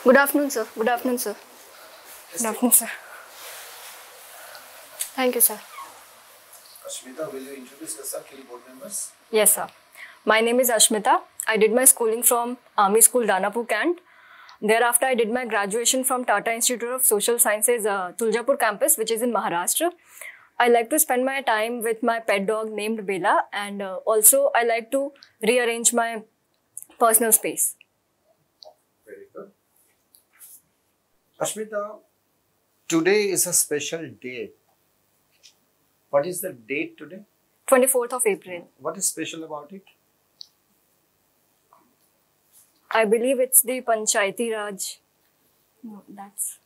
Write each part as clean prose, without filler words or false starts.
Good afternoon, sir. Good afternoon, sir. Good afternoon, sir. Thank you, sir. Asmita, will you introduce yourself to the board members? Yes, sir. My name is Asmita. I did my schooling from Army School, Danapur, Kant. Thereafter, I did my graduation from Tata Institute of Social Sciences, Tuljapur campus, which is in Maharashtra. I like to spend my time with my pet dog named Bela, and also I like to rearrange my personal space. Very good. Asmita, today is a special day. What is the date today? 24th of April. What is special about it? I believe it's the Panchayati Raj. No, that's...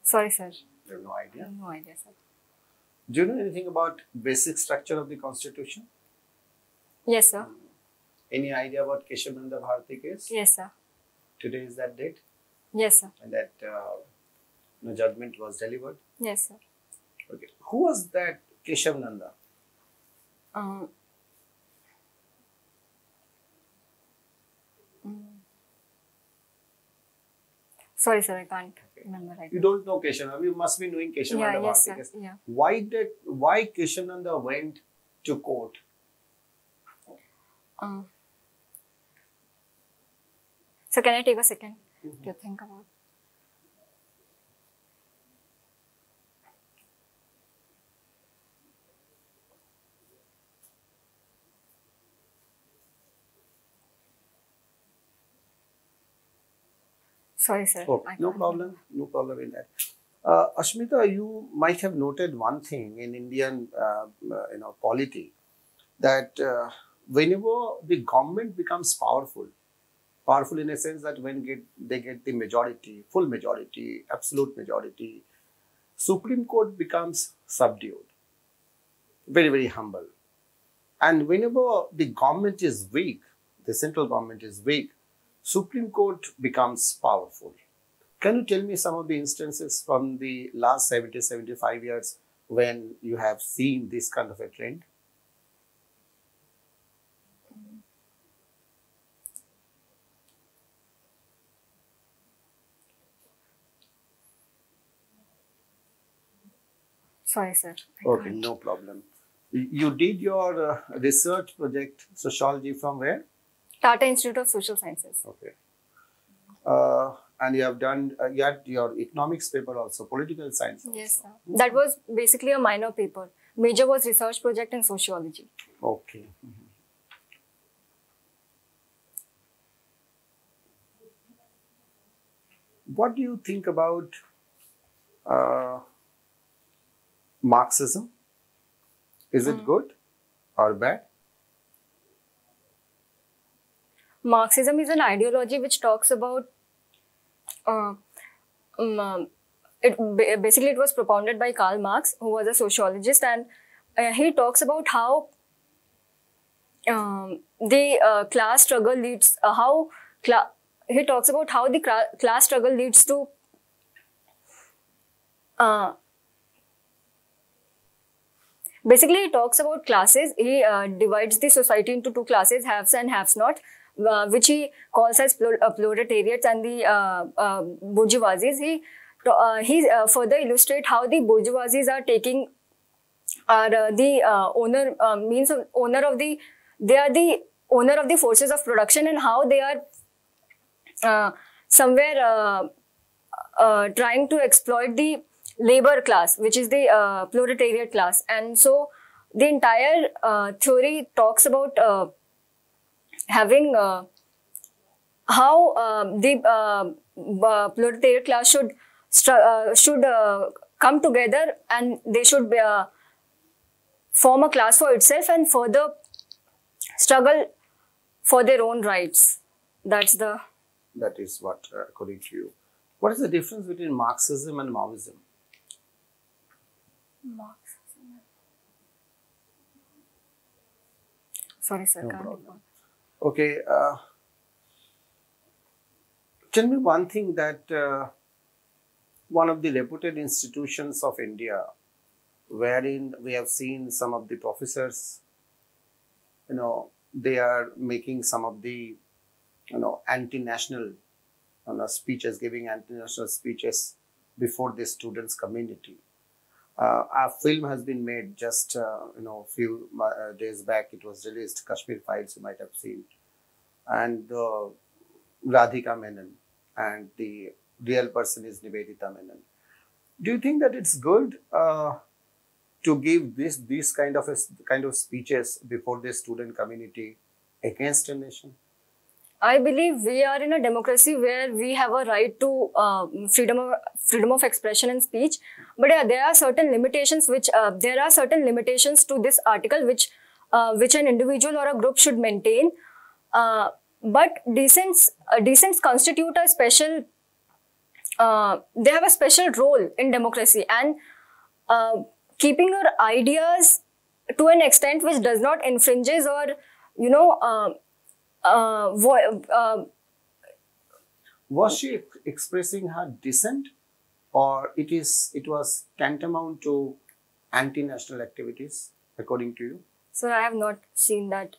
Sorry, sir. You have no idea? No idea, sir. Do you know anything about basic structure of the constitution? Yes, sir. Any idea about Keshavananda Bharati case? Yes, sir. Today is that date? Yes, sir. And that judgment was delivered? Yes, sir. Okay. Who was that Keshavananda? Sorry, sir, I can't remember right You now. don't know Keshavananda. You must be knowing Keshavananda Yeah, yes, Bharati sir. case. Yeah. Why Keshavananda went to court? So can I take a second to think about? Sorry, sir. Oh, I no can't problem. No problem in that. Asmita, you might have noted one thing in Indian, polity, that whenever the government becomes powerful in a sense that when they get the majority, full majority, absolute majority, Supreme Court becomes subdued, very, very humble. And whenever the government is weak, the central government is weak, Supreme Court becomes powerful. Can you tell me some of the instances from the last 70, 75 years when you have seen this kind of a trend? Sorry, sir. I Okay, can't. no problem. You did your research project, sociology, from where? Tata Institute of Social Sciences. Okay. And you have done, you had your economics paper also, political science also. Yes, sir. That was basically a minor paper. Major was research project in sociology. Okay. What do you think about Marxism? Is it good or bad? Marxism is an ideology which talks about basically it was propounded by Karl Marx, who was a sociologist, and he talks about how the class struggle leads he talks about how the class struggle leads to basically he talks about classes. He divides the society into two classes, haves and haves not, which he calls as proletariats and the bourgeoisies. He further illustrate how the bourgeoisies are taking the owner of the forces of production, and how they are somewhere trying to exploit the labor class, which is the proletariat class. And so the entire theory talks about having how the proletariat class should come together, and they should form a class for itself and further struggle for their own rights. That is what, according to you. What is the difference between Marxism and Maoism? Marxism. Sorry, sir. No can't problem. recall. Okay. Tell me one thing that one of the reputed institutions of India, wherein we have seen some of the professors, they are making some of the, anti-national speeches, giving anti-national speeches before the students' community. A film has been made just few days back. It was released, Kashmir Files, you might have seen, and Radhika Menon, and the real person is Nivedita Menon. Do you think that it's good to give this kind of speeches before the student community against a nation? I believe we are in a democracy where we have a right to freedom of expression and speech. But yeah, there are certain limitations to this article which an individual or a group should maintain. But dissents constitute a special. They have a special role in democracy, and keeping your ideas to an extent which does not infringes or was she expressing her dissent, or it was tantamount to anti-national activities, according to you? Sir, I have not seen that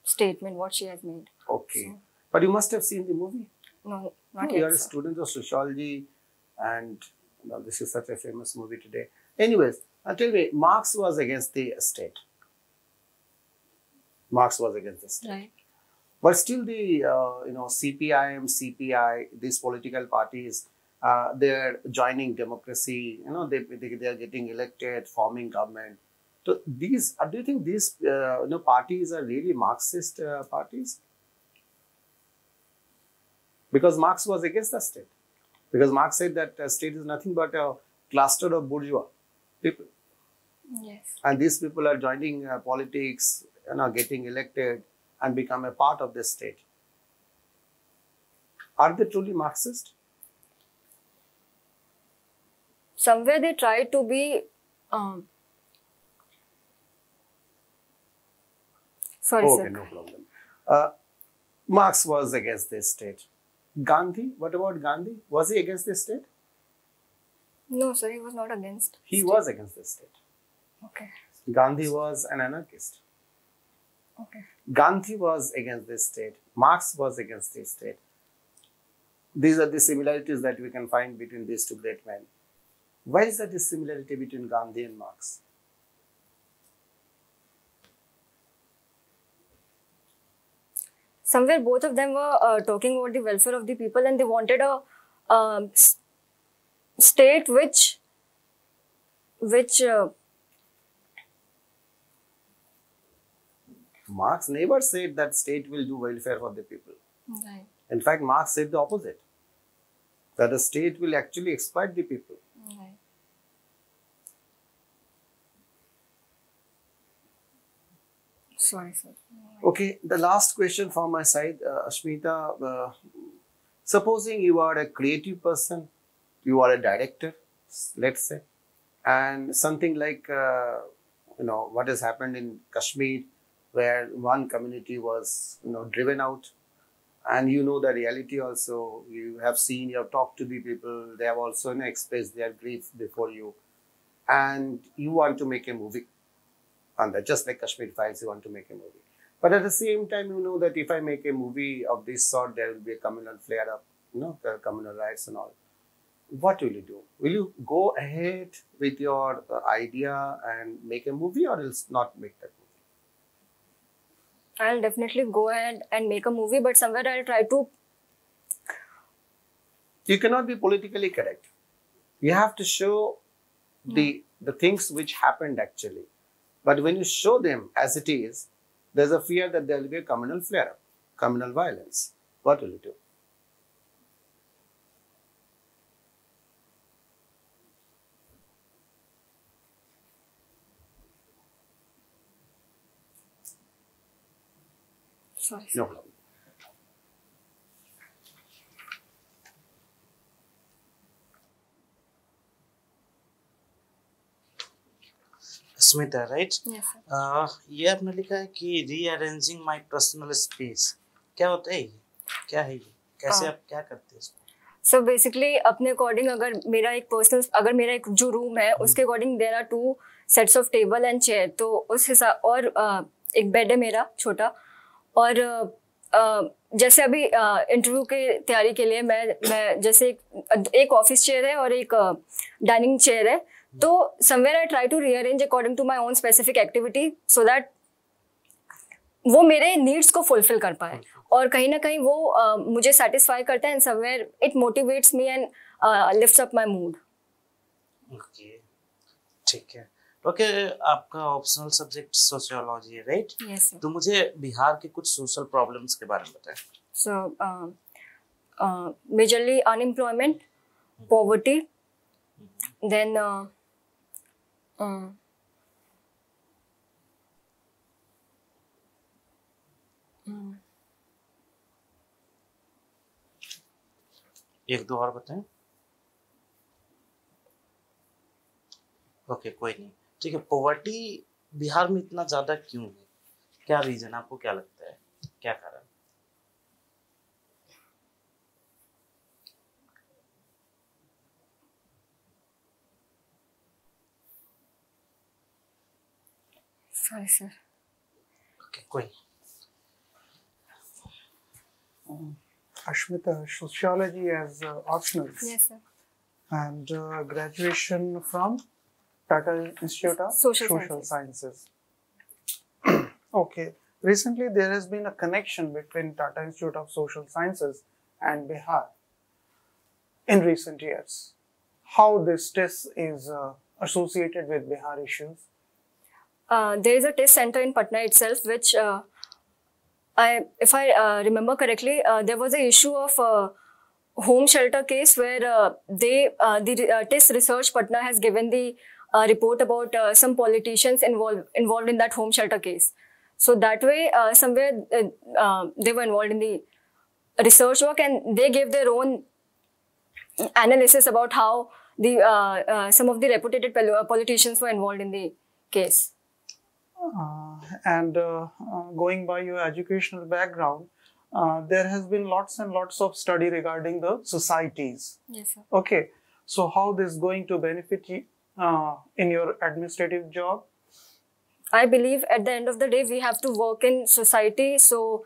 statement, what she has made. Okay. So, but you must have seen the movie. No, not You yet, are a sir. student of sociology, and this is such a famous movie today. Anyways, tell me, Marx was against the state. Marx was against the state. Right. But still the, CPIM, CPI, these political parties, they're joining democracy, they are getting elected, forming government. So these, do you think these, parties are really Marxist parties? Because Marx was against the state. Because Marx said that state is nothing but a cluster of bourgeois people. Yes. And these people are joining politics, getting elected and become a part of the state. Are they truly Marxist? Somewhere they try to be. Sorry, Okay, sir. no problem. Marx was against the state. Gandhi, what about Gandhi? Was he against the state? No, sir, he was not against. He was against the state. Okay. Gandhi was an anarchist. Okay. Gandhi was against the state. Marx was against the state. These are the similarities that we can find between these two great men. Why is there this similarity between Gandhi and Marx? Somewhere both of them were talking about the welfare of the people, and they wanted a state which Marx never said that state will do welfare for the people. right. In fact, Marx said the opposite. That the state will actually exploit the people. Right. Sorry, sir. Okay, the last question from my side, Asmita. Supposing you are a creative person, you are a director, let's say, and something like, what has happened in Kashmir, where one community was, driven out, and the reality also, you have seen, you have talked to the people, they have also expressed their grief before you, and you want to make a movie on that, just like Kashmir Files, you want to make a movie. But at the same time, you know that if I make a movie of this sort, there will be a communal flare-up, there are communal riots and all. What will you do? Will you go ahead with your idea and make a movie, or else not make that movie? I'll definitely go ahead and make a movie, but somewhere I'll try to. You cannot be politically correct. You have to show the things which happened actually. But when you show them as it is, there's a fear that there will be a communal flare-up, communal violence. What will you do? Sorry. No problem. Asmita, right? Yes, sir. ये आपने लिखा है कि rearranging my personal space, क्या होता है ये? क्या है ये? कैसे आप क्या करते हैं इसको? So basically, अपने अकॉर्डिंग अगर मेरा एक जो रूम है उसके according there are 2 sets of table and chair, तो उस हिसाब और एक बेड है मेरा छोटा, और जैसे अभी इंटरव्यू के तैयारी के लिए मैं जैसे एक ऑफिस चेयर है और एक डाइनिंग चेयर है, तो somewhere I try to rearrange according to my own specific activity so that वो मेरे नीड्स को फुलफिल कर पाए, और कहीं ना कहीं वो मुझे सेटिस्फाई करता है, and somewhere it motivates me and lifts up my mood. Okay, ठीक है। ओके, आपका ऑप्शनल सब्जेक्ट सोशियोलॉजी है, राइट? Yes sir. तो मुझे बिहार के कुछ सोशल प्रॉब्लम्स के बारे में बताएं। So majorly unemployment, poverty, then एक दो और बताएं। ओके, कोई नहीं, ठीक है। पॉवर्टी बिहार में इतना ज्यादा क्यों है? क्या रीजन, आपको क्या लगता है, क्या कारण? Sorry sir. ओके, कोई Asmita, sociology as optional. Yes sir. And graduation from Tata Institute of Social Sciences. Okay. Recently, there has been a connection between Tata Institute of Social Sciences and Bihar in recent years. How this test is associated with Bihar issues? There is a test center in Patna itself, which if I remember correctly, there was an issue of home shelter case where the test research Patna has given the report about some politicians involved in that home shelter case. So that way, somewhere they were involved in the research work, and they gave their own analysis about how the some of the reputed politicians were involved in the case. And going by your educational background, there has been lots and lots of study regarding the societies. Yes, sir. Okay, so how this is going to benefit you in your administrative job? I believe at the end of the day, we have to work in society. So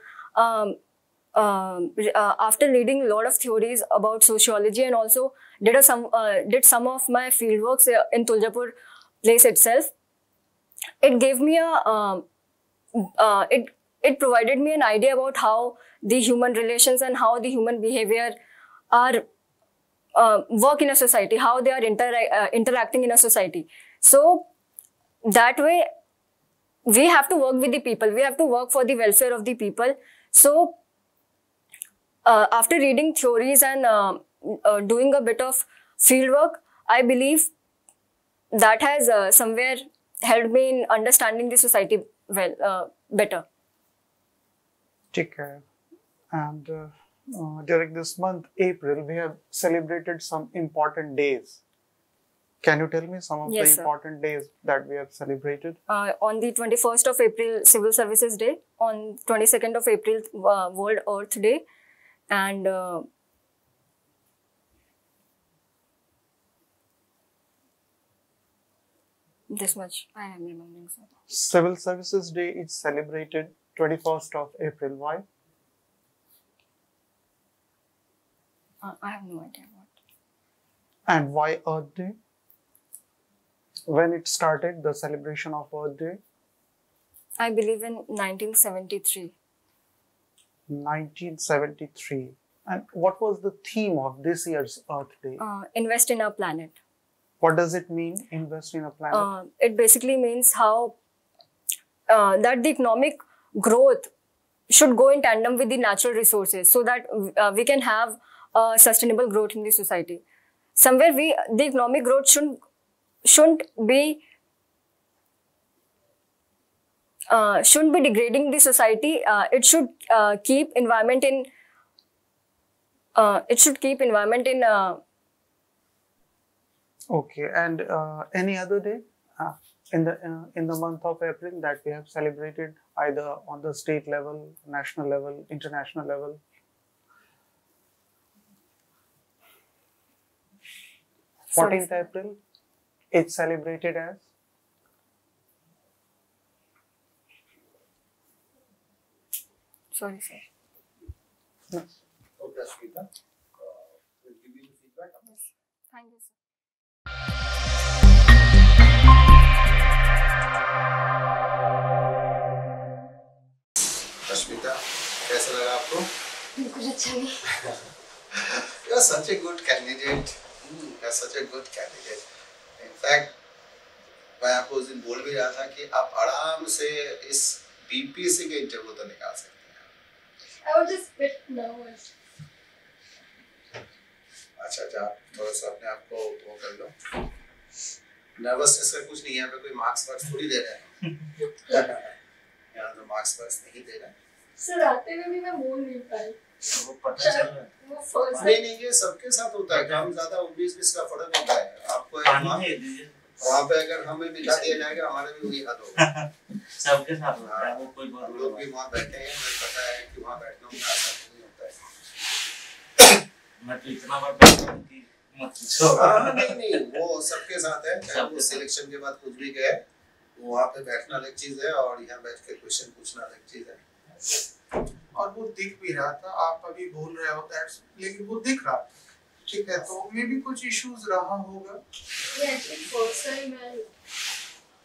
after reading a lot of theories about sociology, and also did some of my fieldworks in Tuljapur place itself, it gave me it provided me an idea about how the human relations and how the human behavior are work in a society, how they are interacting in a society. So that way, we have to work with the people. We have to work for the welfare of the people. So after reading theories and doing a bit of field work, I believe that has somewhere helped me in understanding the society well better. Take care. And during this month, April, we have celebrated some important days. Can you tell me some of Yes, the sir. important days that we have celebrated? On the 21st of April, Civil Services Day. On 22nd of April, World Earth Day. And this much I am remembering, sir. Civil Services Day is celebrated 21st of April. Why? I have no idea what. And why Earth Day? When it started, the celebration of Earth Day? I believe in 1973. 1973. And what was the theme of this year's Earth Day? Invest in our planet. What does it mean, invest in a planet? It basically means how that the economic growth should go in tandem with the natural resources, so that we can have sustainable growth in the society. Somewhere the economic growth shouldn't be degrading the society. It should keep environment in. Okay, and any other day in the month of April that we have celebrated, either on the state level, national level, international level? Sorry, 14th April, it's celebrated as? Sorry, sir. Okay, Asmita. We'll give you the feedback. Thank you, sir. Asmita, कैसा लगा आपको? बिल्कुल अच्छा नहीं. You are such a good candidate. You are such a good candidate. In fact, मैं आपको उस दिन बोल भी रहा था कि आप आराम से इस बीपीएससी के इंटरव्यू तो निकाल सकते हैं. I was just a bit nervous. अच्छा, थोड़ा सा अपने आप को वो कर लो. नर्वसनेस का कुछ नहीं है, यहाँ पे कोई मार्क्स थोड़ी दे रहे हैं. यहाँ तो मार्क्स नहीं दे रहा है. सर आते हुए भी मैं बोल नहीं पाई. वो पता चल रहा है. वो फर्स्ट नहीं, ये सबके साथ होता है. कम ज्यादा 19-20 का फर्क होता है. आपको पानी दे दीजिए. वहाँ पे अगर हमें बिठा दिया जाएगा, हमारे भी वही हाल होगा. सबके साथ होता है. वो कोई बहुत हम लोग भी वहाँ बैठे हैं, मुझे पता है कि वहाँ बैठना उतना आसान नहीं होता है. मैं तो इतना बार बैठा हूँ कि मत पूछो. नहीं, वो सबके साथ है. चाहे वो सिलेक्शन के बाद कुछ भी गए, वो वहाँ पे बैठना अलग चीज है और यहाँ बैठ के क्वेश्चन पूछना अलग चीज है. और वो दिख भी रहा था, आप अभी बोल रहे हो दैट्स, लेकिन वो दिख रहा था. ठीक है, तो मे भी कुछ इश्यूज रहा होगा. फर्स्ट टाइम मैं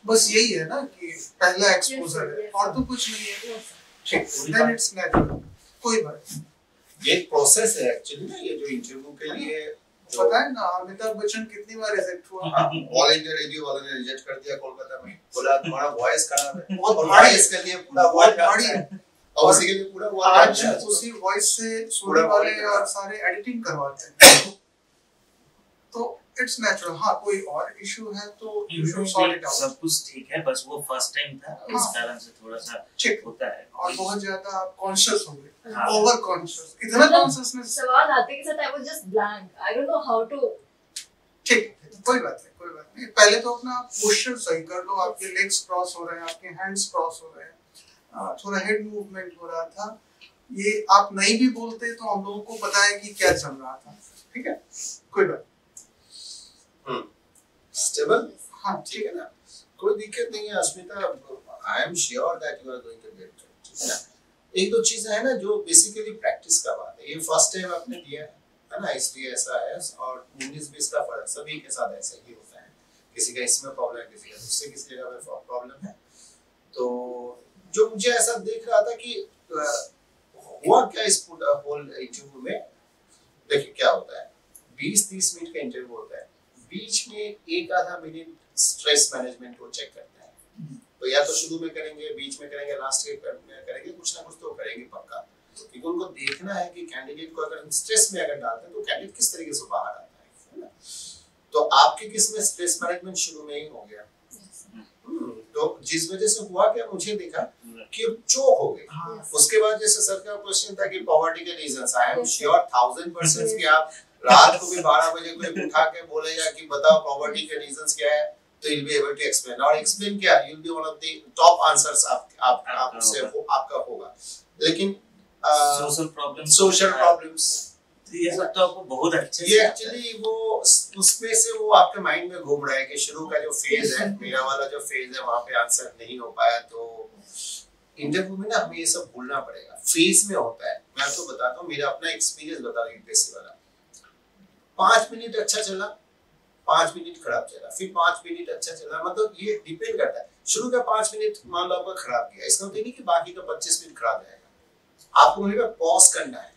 बस यही है ना कि पहला एक्सपोजर है और तो कुछ नहीं है. ठीक, देन इट्स नेचुरल, कोई बात नहीं. ये एक प्रोसेस है एक्चुअली ना. ये जो इंटरव्यू के लिए पता है ना, अमिताभ बच्चन कितनी बार रिजेक्ट हुआ. ऑल इंडिया रेडियो वालों ने रिजेक्ट कर दिया कोलकाता में. बोला तुम्हारा वॉइस खराब है. बहुत और भारी वॉइस के लिए पूरा वॉइस भारी है. और उसी के लिए पूरा आज उसी वॉइस से सुनने वाले और सारे एडिटिंग करवाते हैं. तो इट्स नेचुरल. हाँ, कोई और इशू है तो you should sort it out. सब कुछ ठीक है, बस वो फर्स्ट टाइम था, इस कारण से थोड़ा सा ठीक होता है. और बहुत ज्यादा आप कॉन्शियस हो गए. हाँ. Over conscious. इतना कॉन्शियसनेस. सवाल आते के साथ I was just blank. I don't know how to. ठीक, कोई बात नहीं. पहले तो अपना पोस्चर सही कर लो. आपके लेग्स क्रॉस हो रहे हैं, आपके हैंड्स क्रॉस हो रहे हैं, थोड़ा हेड मूवमेंट हो रहा था. ये आप नहीं भी बोलते तो हम लोगों को पता है कि क्या चल रहा था. ठीक है, कोई बात. स्टेबल. हाँ, ठीक है ना, कोई दिक्कत नहीं है. Asmita, I am sure that you are going to get it. ठीक है. एक दो चीजें हैं ना जो बेसिकली प्रैक्टिस का बात है. ये फर्स्ट टाइम आपने दिया है ना, इसलिए ऐसा है. और 19-20 का फर्क सभी के साथ ऐसा ही होता है. किसी का इसमें प्रॉब्लम है, किसी का दूसरे किसी जगह में प्रॉब्लम है. तो जो मुझे ऐसा देख रहा था कि हुआ क्या इस होल इंटरव्यू में. देखिए क्या होता है, 20-30 मिनट का इंटरव्यू होता है. बीच में एक आधा मिनट स्ट्रेस मैनेजमेंट को चेक करते हैं. तो या तो शुरू में करेंगे, बीच में करेंगे, लास्ट में करेंगे, कुछ ना कुछ तो करेंगे पक्का. क्योंकि उनको देखना है कि कैंडिडेट को अगर स्ट्रेस में अगर डालते हैं तो कैंडिडेट किस तरीके से बाहर आता है ना. तो आपके किस में स्ट्रेस मैनेजमेंट शुरू में ही हो गया. तो जिस वजह से हुआ क्या, मुझे देखा कि चोक हो गए. उसके बाद जैसे सर का क्वेश्चन था कि पॉवर्टी के रीजंस. आई एम श्योर 1000% कि आप रात को भी 12 बजे कोई उठा के बोलेगा कि बताओ पॉवर्टी के रीजंस क्या है, तो you'll be able to explain. और explain क्या, you'll be one of the top answers आपसे आपका होगा. लेकिन social problems ये सब तो आपको बहुत अच्छे से ये एक्चुअली वो उसमें से वो आपके माइंड में घूम रहा है कि शुरू का जो फेज है, मेरा वाला जो फेज है, वहाँ पे आंसर नहीं हो पाया. तो इंटरव्यू में ना हमें ये सब भूलना पड़ेगा. फेज में होता है. मैं आपको बताता हूँ, मेरा अपना एक्सपीरियंस बता रहा हूँ यूपीएससी वाला. 5 मिनट अच्छा चला, 5 मिनट खराब चला, फिर 5 मिनट अच्छा चला. मतलब ये डिपेंड करता है. शुरू का 5 मिनट मान लो आपका खराब गया, इसका मतलब नहीं कि बाकी का 25 मिनट खराब जाएगा. आपको वहीं पे पॉज करना है,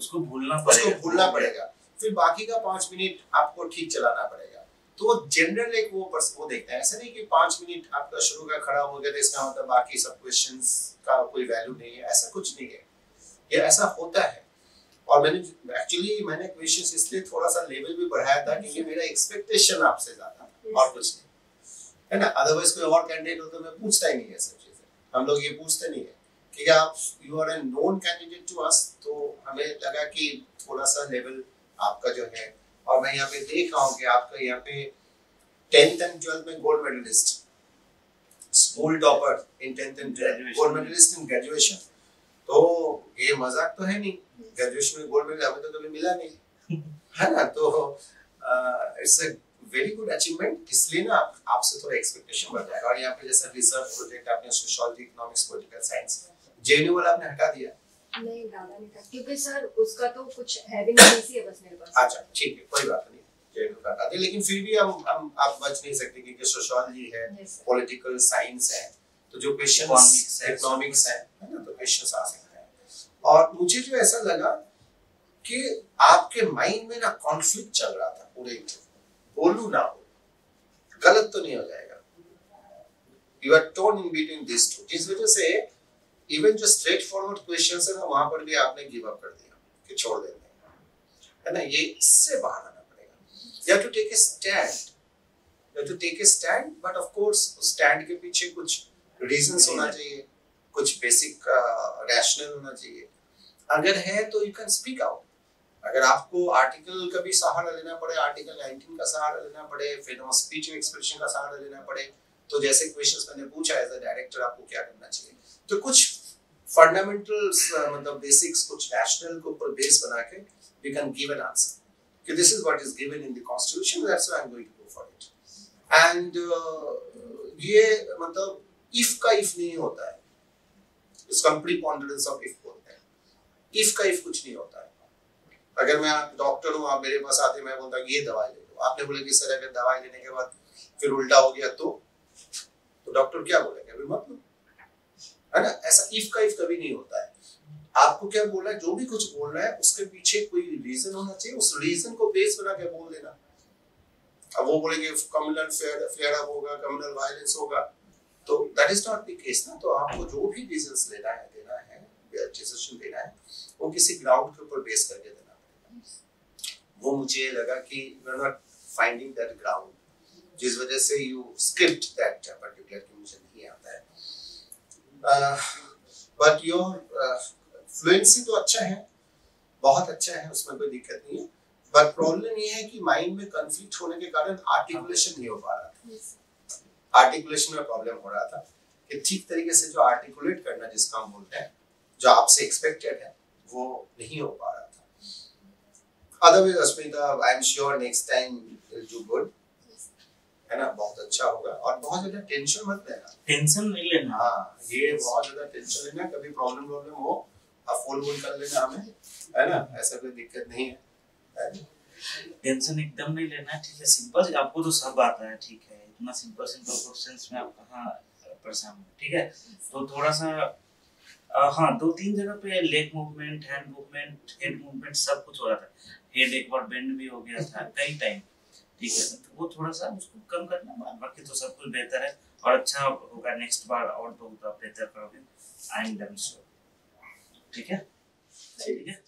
उसको भूलना पड़ेगा. फिर बाकी का 5 मिनट आपको ठीक चलाना पड़ेगा. तो जनरल एक वो देखता है. ऐसा नहीं कि 5 मिनट आपका शुरू का खराब हो गया तो इसका मतलब बाकी सब क्वेश्चंस का कोई वैल्यू नहीं है. ऐसा कुछ नहीं है. ये ऐसा होता है. और मैंने क्वेश्चंस इसलिए थोड़ा सा लेवल भी बढ़ाया था क्योंकि मेरा एक्सपेक्टेशन आपसे ज्यादा और कुछ नहीं है ना. अदरवाइज कोई और कैंडिडेट हो तो मैं पूछता ही नहीं है सब चीजें. हम लोग ये पूछते नहीं है कि आप you are a known candidate to us. तो हमें लगा कि थोड़ा सा लेवल आपका जो है. और मैं यहाँ पे देख रहा हूँ कि आपका यहाँ पे 10th and 12th में gold medalist, school topper in 10th and 12th, gold medalist in graduation. तो ये मजाक तो है नहीं. ग्रेजुएशन में गोल्ड मेडल हमें तो कभी मिला नहीं है ना. तो it's a very good achievement. इसलिए ना आपसे थोड़ा एक्सपेक्टेशन बढ़ जाएगा. और यहाँ पे जैसा रिसर्च प्रोजेक्ट आपने sociology, economics, political science, JNU वाला आपने हटा दिया. नहीं डाला नहीं था क्योंकि सर उसका तो कुछ है भी नहीं, इसी है बस मेरे पास। अच्छा ठीक है, कोई बात नहीं, लेकिन फिर भी हम आप बच नहीं सकते क्योंकि सोशियोलॉजी है, पॉलिटिकल साइंस है, तो जो क्वेश्चंस इकोनॉमिक्स है ना, तो क्वेश्चंस आ सकते हैं। और मुझे जो ऐसा लगा कि आपके माइंड में ना कॉन्फ्लिक्ट चल रहा था पूरे, बोलूं ना बोलूं, गलत तो नहीं हो जाएगा, you are torn in between this two, जिस वजह से इवन जो स्ट्रेट फॉरवर्ड क्वेश्चंस है ना, वहां पर भी आपने गिव अप कर दिया कि छोड़ देते हैं, है ना, ये इससे बाहर आना पड़ेगा। You have to take a stand, you have to take a stand, but of course stand के पीछे कुछ रीजंस होना चाहिए, कुछ बेसिक रैशनल होना चाहिए, अगर है तो यू कैन स्पीक आउट। अगर आपको आर्टिकल का भी सहारा लेना पड़े, आर्टिकल 19 का सहारा लेना पड़े, फ्रीडम ऑफ स्पीच एक्सप्रेशन का सहारा लेना पड़े, तो जैसे क्वेश्चंस मैंने पूछा एज अ डायरेक्टर आपको क्या करना चाहिए, तो कुछ फंडामेंटल्स मतलब बेसिक्स, कुछ रैशनल को ऊपर बेस बना के we can give an answer कि this is what is given in the constitution, that's why I am going to go for it. And ये मतलब इफ का इफ नहीं होता है, इसका प्रीपोंडरेंस ऑफ इफ बोलते हैं, इफ का इफ कुछ नहीं होता है। अगर मैं डॉक्टर हूँ, आप मेरे पास आते, मैं बोलता ये दवाई ले लो, आपने बोले कि सर अगर दवाई लेने के बाद फिर उल्टा हो गया तो डॉक्टर क्या बोलेगा, अभी मत लो, है ना, ऐसा इफ का इफ कभी नहीं होता है। आपको क्या बोल रहा है, जो भी कुछ बोल रहा है उसके पीछे कोई रीजन होना चाहिए, उस रीजन को बेस बना के बोल देना। अब वो बोलेंगे कम्युनल फ्लेयर अप होगा, कम्युनल वायलेंस होगा, तो that is not the case ना। तो आपको जो भी रीजंस देना है डिसीजन देना है, वो किसी ग्राउंड के ऊपर बेस करके देना पड़ेगा। वो मुझे लगा कि you are not finding that ground, जिस वजह से यू स्किप्ड दैट पर्टिकुलर, कि मुझे नहीं आता है। बट योर फ्लुएंसी तो अच्छा है, बहुत अच्छा है, उसमें कोई दिक्कत नहीं है, बट प्रॉब्लम ये है कि माइंड में कंफ्लिक्ट होने के कारण आर्टिकुलेशन नहीं हो पा रहा था। आर्टिकुलेशन में प्रॉब्लम हो रहा था कि ठीक तरीके से जो आर्टिकुलेट करना जिसका हम बोलते हैं, जो आपसे एक्सपेक्टेड है, वो नहीं हो पा रहा था। Otherwise Asmita, I am sure next time will do good, है ना, बहुत अच्छा होगा। और बहुत ज्यादा टेंशन मत लेना, टेंशन नहीं लेना, हाँ, ये बहुत ज्यादा टेंशन लेना, कभी प्रॉब्लम हो आप फोन कर लेना हमें, है ना, ऐसा कोई दिक्कत नहीं है। टेंशन एकदम नहीं लेना, ठीक है, सिंपल, आपको तो सब आता है, ठीक है, इतना सिंपल क्वेश्चंस में आप कहाँ परेशान हो, ठीक है। तो थोड़ा सा हाँ, 2-3 जगह पे leg movement, hand movement, head movement सब कुछ हो रहा था, हेड एक बार बेंड भी हो गया था कई टाइम, ठीक है, तो वो थोड़ा सा उसको कम करना, बाकी तो सब कुछ बेहतर है और अच्छा होगा, नेक्स्ट बार और बहुत बेहतर करोगे, आई एम डन श्योर, ठीक है, ठीक है।